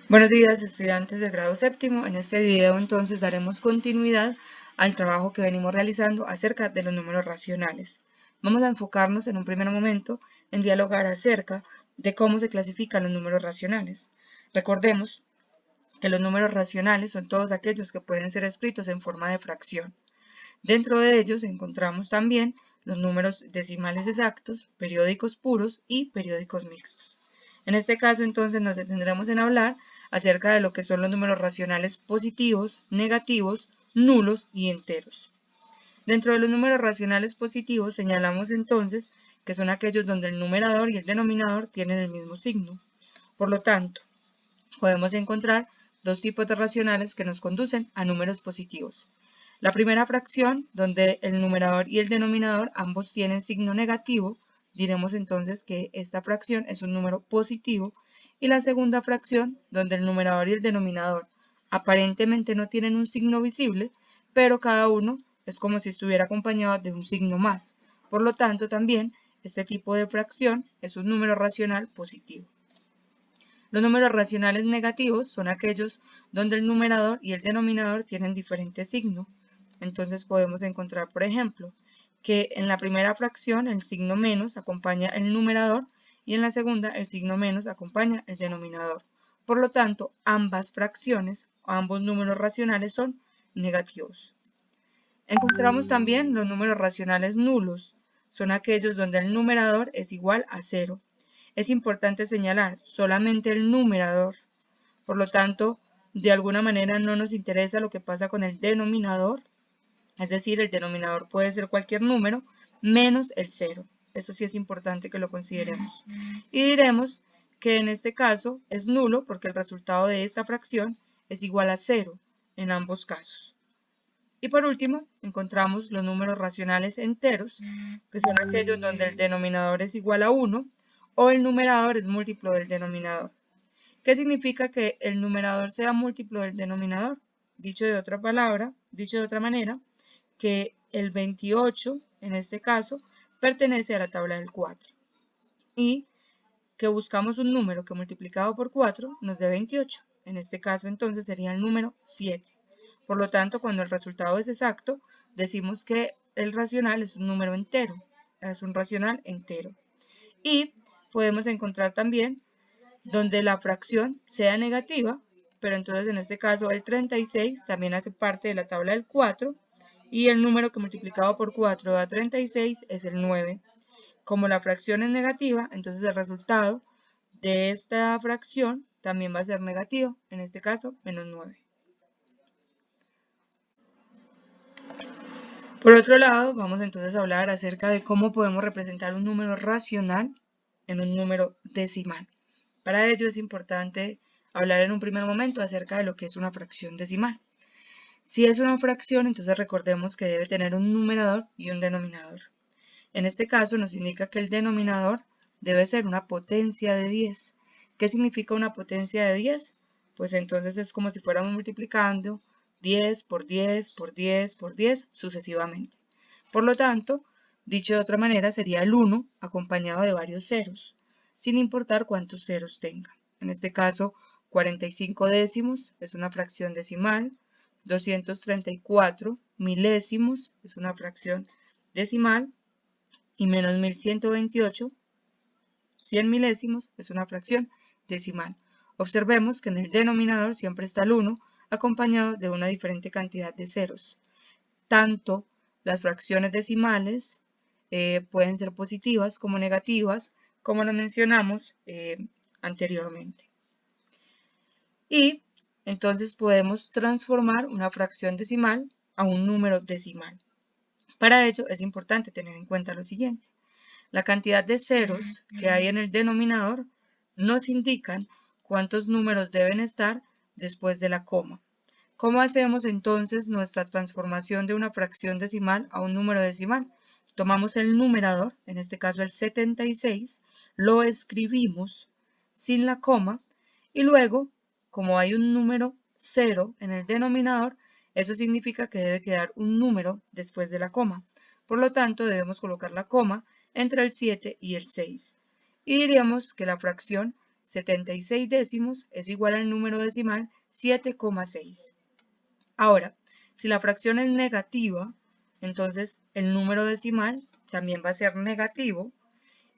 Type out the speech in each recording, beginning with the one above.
Buenos días, estudiantes del grado séptimo. En este video entonces daremos continuidad al trabajo que venimos realizando acerca de los números racionales. Vamos a enfocarnos en un primer momento en dialogar acerca de cómo se clasifican los números racionales. Recordemos que los números racionales son todos aquellos que pueden ser escritos en forma de fracción. Dentro de ellos encontramos también los números decimales exactos, periódicos puros y periódicos mixtos. En este caso entonces nos detendremos en hablar acerca de lo que son los números racionales positivos, negativos, nulos y enteros. Dentro de los números racionales positivos señalamos entonces que son aquellos donde el numerador y el denominador tienen el mismo signo. Por lo tanto, podemos encontrar dos tipos de racionales que nos conducen a números positivos. La primera fracción, donde el numerador y el denominador ambos tienen signo negativo, diremos entonces que esta fracción es un número positivo, y la segunda fracción, donde el numerador y el denominador aparentemente no tienen un signo visible, pero cada uno es como si estuviera acompañado de un signo más. Por lo tanto, también este tipo de fracción es un número racional positivo. Los números racionales negativos son aquellos donde el numerador y el denominador tienen diferente signo. Entonces podemos encontrar, por ejemplo, que en la primera fracción el signo menos acompaña el numerador y en la segunda el signo menos acompaña el denominador. Por lo tanto, ambas fracciones o ambos números racionales son negativos. Encontramos también los números racionales nulos. Son aquellos donde el numerador es igual a 0. Es importante señalar solamente el numerador. Por lo tanto, de alguna manera no nos interesa lo que pasa con el denominador. Es decir, el denominador puede ser cualquier número menos el 0. Eso sí es importante que lo consideremos. Y diremos que en este caso es nulo porque el resultado de esta fracción es igual a 0 en ambos casos. Y por último, encontramos los números racionales enteros, que son aquellos donde el denominador es igual a 1 o el numerador es múltiplo del denominador. ¿Qué significa que el numerador sea múltiplo del denominador? Dicho de otra manera, que el 28, en este caso, pertenece a la tabla del 4. Y que buscamos un número que multiplicado por 4 nos dé 28. En este caso, entonces, sería el número 7. Por lo tanto, cuando el resultado es exacto, decimos que el racional es un número entero, es un racional entero. Y podemos encontrar también donde la fracción sea negativa, pero entonces en este caso el 36 también hace parte de la tabla del 4 y el número que multiplicado por 4 da 36 es el 9. Como la fracción es negativa, entonces el resultado de esta fracción también va a ser negativo, en este caso menos 9. Por otro lado, vamos entonces a hablar acerca de cómo podemos representar un número racional en un número decimal. Para ello es importante hablar en un primer momento acerca de lo que es una fracción decimal. Si es una fracción, entonces recordemos que debe tener un numerador y un denominador. En este caso nos indica que el denominador debe ser una potencia de 10. ¿Qué significa una potencia de 10? Pues entonces es como si fuéramos multiplicando 10 por 10 por 10 por 10 sucesivamente. Por lo tanto, dicho de otra manera, sería el 1 acompañado de varios ceros, sin importar cuántos ceros tenga. En este caso, 45 décimos es una fracción decimal, 234 milésimos es una fracción decimal, y menos 1128, 100 milésimos, es una fracción decimal. Observemos que en el denominador siempre está el 1 acompañado de una diferente cantidad de ceros. Tanto las fracciones decimales pueden ser positivas como negativas, como lo mencionamos anteriormente. Y entonces podemos transformar una fracción decimal a un número decimal. Para ello es importante tener en cuenta lo siguiente. La cantidad de ceros que hay en el denominador nos indican cuántos números deben estar después de la coma. ¿Cómo hacemos entonces nuestra transformación de una fracción decimal a un número decimal? Tomamos el numerador, en este caso el 76, lo escribimos sin la coma y luego, como hay un número 0 en el denominador, eso significa que debe quedar un número después de la coma. Por lo tanto, debemos colocar la coma entre el 7 y el 6. Y diríamos que la fracción 76 décimos es igual al número decimal 7,6. Ahora, si la fracción es negativa, entonces el número decimal también va a ser negativo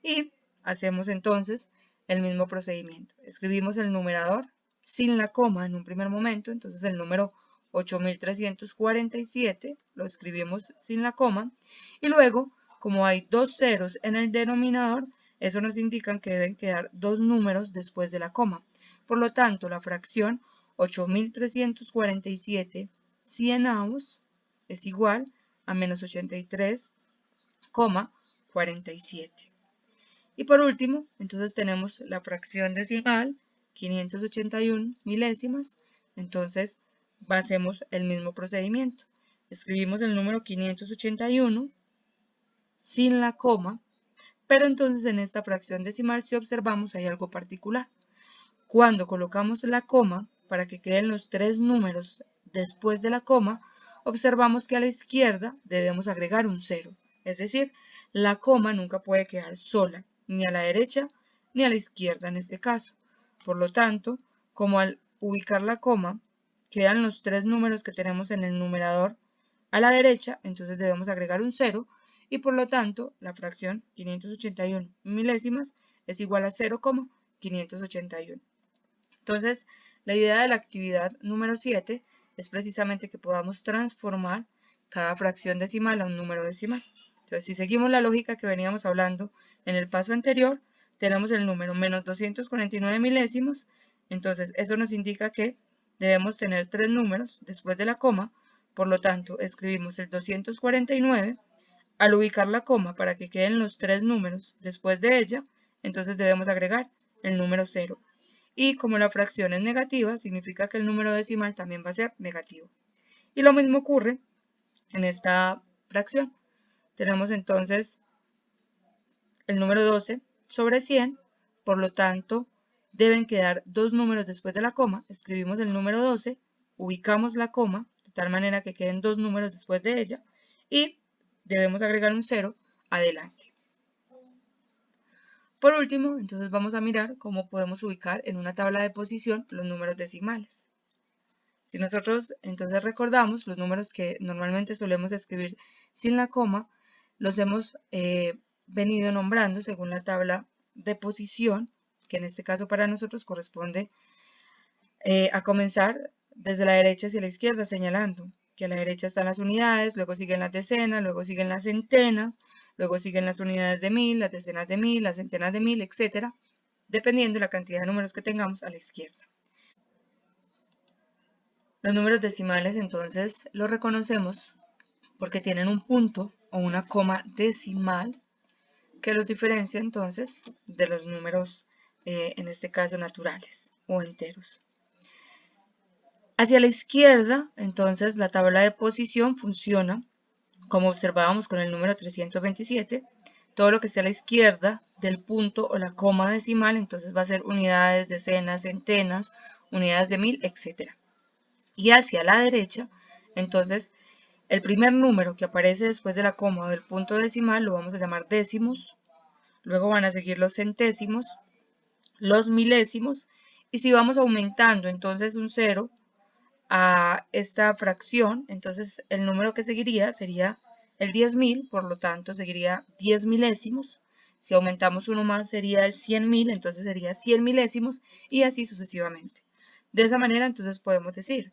y hacemos entonces el mismo procedimiento. Escribimos el numerador sin la coma en un primer momento, entonces el número 8347 lo escribimos sin la coma y luego, como hay dos ceros en el denominador, eso nos indica que deben quedar dos números después de la coma. Por lo tanto, la fracción 8347 cienavos es igual a menos 83,47. Y por último, entonces tenemos la fracción decimal, 581 milésimas. Entonces, hacemos el mismo procedimiento. Escribimos el número 581 sin la coma, pero entonces en esta fracción decimal, si observamos, hay algo particular. Cuando colocamos la coma, para que queden los tres números después de la coma, observamos que a la izquierda debemos agregar un 0. Es decir, la coma nunca puede quedar sola, ni a la derecha ni a la izquierda en este caso. Por lo tanto, como al ubicar la coma, quedan los tres números que tenemos en el numerador a la derecha, entonces debemos agregar un 0 y por lo tanto la fracción 581 milésimas es igual a 0,581. Entonces, la idea de la actividad número 7 es precisamente que podamos transformar cada fracción decimal a un número decimal. Entonces, si seguimos la lógica que veníamos hablando en el paso anterior, tenemos el número menos 249 milésimos, entonces eso nos indica que debemos tener tres números después de la coma, por lo tanto, escribimos el 249, al ubicar la coma para que queden los tres números después de ella, entonces debemos agregar el número 0. Y como la fracción es negativa, significa que el número decimal también va a ser negativo. Y lo mismo ocurre en esta fracción. Tenemos entonces el número 12 sobre 100, por lo tanto, deben quedar dos números después de la coma. Escribimos el número 12, ubicamos la coma, de tal manera que queden dos números después de ella, y debemos agregar un 0 adelante. Por último, entonces vamos a mirar cómo podemos ubicar en una tabla de posición los números decimales. Si nosotros entonces recordamos los números que normalmente solemos escribir sin la coma, los hemos venido nombrando según la tabla de posición, que en este caso para nosotros corresponde a comenzar desde la derecha hacia la izquierda, señalando que a la derecha están las unidades, luego siguen las decenas, luego siguen las centenas, luego siguen las unidades de 1000, las decenas de 1000, las centenas de 1000, etc., dependiendo de la cantidad de números que tengamos a la izquierda. Los números decimales entonces los reconocemos porque tienen un punto o una coma decimal que los diferencia entonces de los números, en este caso naturales o enteros. Hacia la izquierda, entonces, la tabla de posición funciona como observábamos con el número 327. Todo lo que esté a la izquierda del punto o la coma decimal, entonces va a ser unidades, decenas, centenas, unidades de 1000, etc. Y hacia la derecha, entonces, el primer número que aparece después de la coma o del punto decimal lo vamos a llamar décimos, luego van a seguir los centésimos, los milésimos, y si vamos aumentando entonces un 0 a esta fracción, entonces el número que seguiría sería el 10.000, por lo tanto seguiría 10 milésimos. Si aumentamos uno más sería el 100.000, entonces sería 100 milésimos y así sucesivamente. De esa manera entonces podemos decir,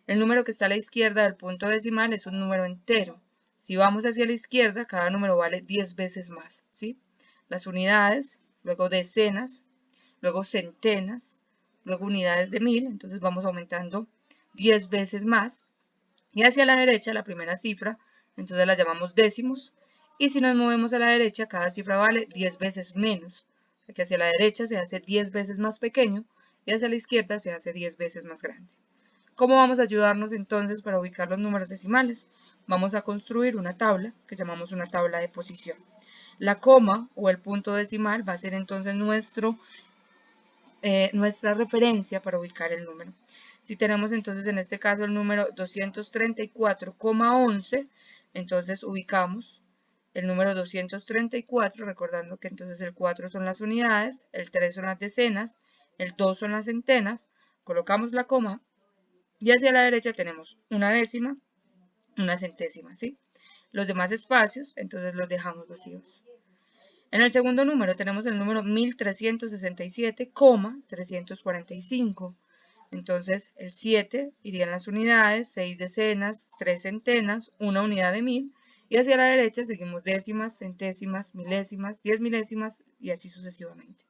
el número que está a la izquierda del punto decimal es un número entero. Si vamos hacia la izquierda, cada número vale 10 veces más, ¿sí? Las unidades, luego decenas, luego centenas, luego unidades de 1000, entonces vamos aumentando 10 veces más, y hacia la derecha la primera cifra, entonces la llamamos décimos, y si nos movemos a la derecha cada cifra vale 10 veces menos, o sea que hacia la derecha se hace 10 veces más pequeño y hacia la izquierda se hace 10 veces más grande. ¿Cómo vamos a ayudarnos entonces para ubicar los números decimales? Vamos a construir una tabla que llamamos una tabla de posición. La coma o el punto decimal va a ser entonces nuestra referencia para ubicar el número. Si tenemos entonces en este caso el número 234,11, entonces ubicamos el número 234, recordando que entonces el 4 son las unidades, el 3 son las decenas, el 2 son las centenas, colocamos la coma y hacia la derecha tenemos una décima, una centésima, ¿sí? Los demás espacios, entonces los dejamos vacíos. En el segundo número tenemos el número 1367,345. Entonces el 7 iría en las unidades, 6 decenas, 3 centenas, 1 unidad de 1000. Y hacia la derecha seguimos décimas, centésimas, milésimas, 10 milésimas y así sucesivamente.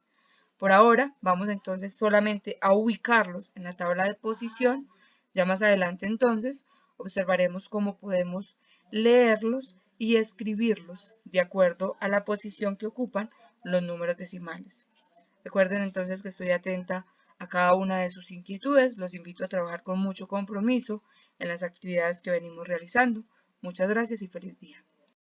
Por ahora vamos entonces solamente a ubicarlos en la tabla de posición. Ya más adelante entonces observaremos cómo podemos leerlos y escribirlos de acuerdo a la posición que ocupan los números decimales. Recuerden entonces que estoy atenta a cada una de sus inquietudes. Los invito a trabajar con mucho compromiso en las actividades que venimos realizando. Muchas gracias y feliz día.